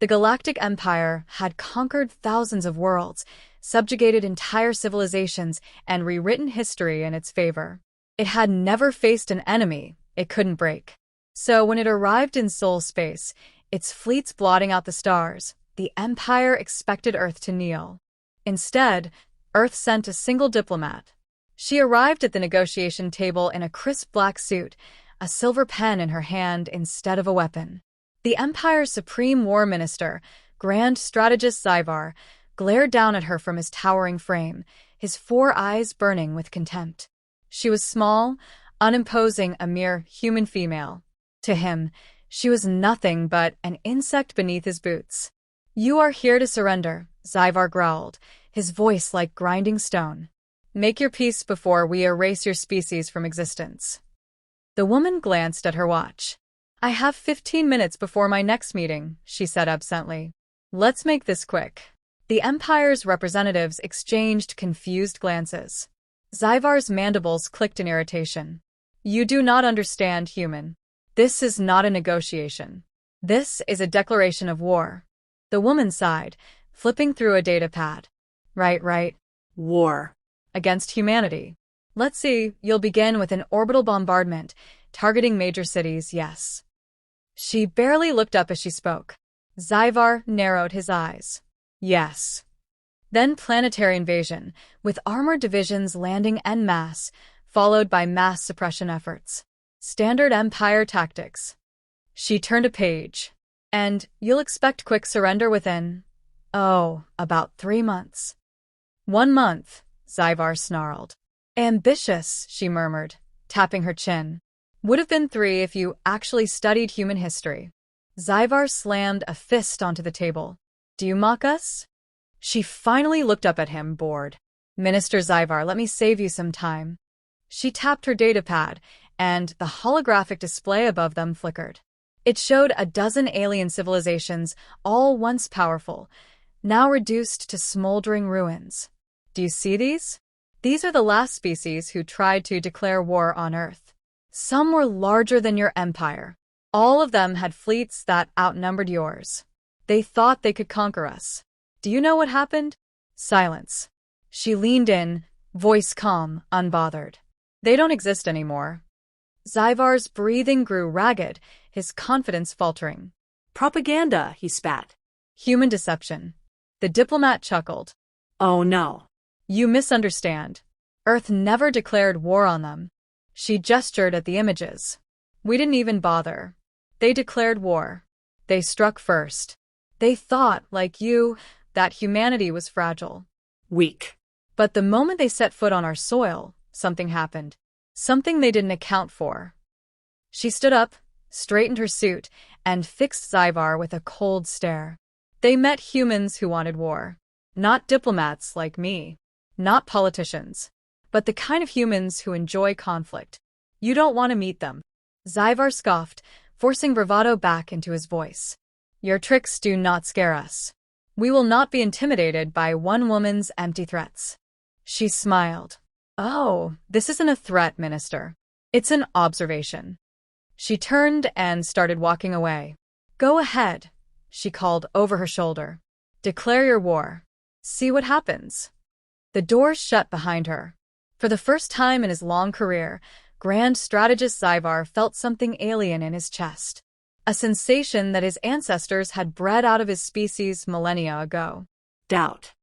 The Galactic Empire had conquered thousands of worlds, subjugated entire civilizations, and rewritten history in its favor. It had never faced an enemy it couldn't break. So when it arrived in Sol space, its fleets blotting out the stars, the Empire expected Earth to kneel. Instead, Earth sent a single diplomat. She arrived at the negotiation table in a crisp black suit, a silver pen in her hand instead of a weapon. The Empire's supreme war minister, Grand Strategist Zyvar, glared down at her from his towering frame, his 4 eyes burning with contempt. She was small, unimposing, a mere human female. To him, she was nothing but an insect beneath his boots. "You are here to surrender," Zyvar growled, his voice like grinding stone. "Make your peace before we erase your species from existence." The woman glanced at her watch. "I have 15 minutes before my next meeting," she said absently. "Let's make this quick." The Empire's representatives exchanged confused glances. Zyvar's mandibles clicked in irritation. "You do not understand, human. This is not a negotiation. This is a declaration of war." The woman sighed, flipping through a data pad. Right. War. Against humanity. Let's see, you'll begin with an orbital bombardment, targeting major cities, yes. She barely looked up as she spoke. Zyvar narrowed his eyes. Yes. Then planetary invasion, with armored divisions landing en masse, followed by mass suppression efforts. Standard Empire tactics. She turned a page. And you'll expect quick surrender within, about 3 months. 1 month, Zyvar snarled. Ambitious, she murmured, tapping her chin. Would have been 3 if you actually studied human history. Zyvar slammed a fist onto the table. Do you mock us? She finally looked up at him, bored. Minister Zyvar, let me save you some time. She tapped her datapad, and the holographic display above them flickered. It showed a dozen alien civilizations, all once powerful, now reduced to smoldering ruins. Do you see these? These are the last species who tried to declare war on Earth. Some were larger than your empire. All of them had fleets that outnumbered yours. They thought they could conquer us. Do you know what happened? Silence. She leaned in, voice calm, unbothered. They don't exist anymore. Zyvar's breathing grew ragged, his confidence faltering. Propaganda, he spat. Human deception. The diplomat chuckled. Oh no. You misunderstand. Earth never declared war on them. She gestured at the images. We didn't even bother. They declared war. They struck first. They thought, like you, that humanity was fragile. Weak. But the moment they set foot on our soil, something happened. Something they didn't account for. She stood up, straightened her suit, and fixed Zyvar with a cold stare. They met humans who wanted war. Not diplomats like me. Not politicians. But the kind of humans who enjoy conflict. You don't want to meet them. Zyvar scoffed, forcing bravado back into his voice. Your tricks do not scare us. We will not be intimidated by one woman's empty threats. She smiled. Oh, this isn't a threat, Minister. It's an observation. She turned and started walking away. Go ahead, she called over her shoulder. Declare your war. See what happens. The door shut behind her. For the first time in his long career, Grand Strategist Zyvar felt something alien in his chest. A sensation that his ancestors had bred out of his species millennia ago. Doubt.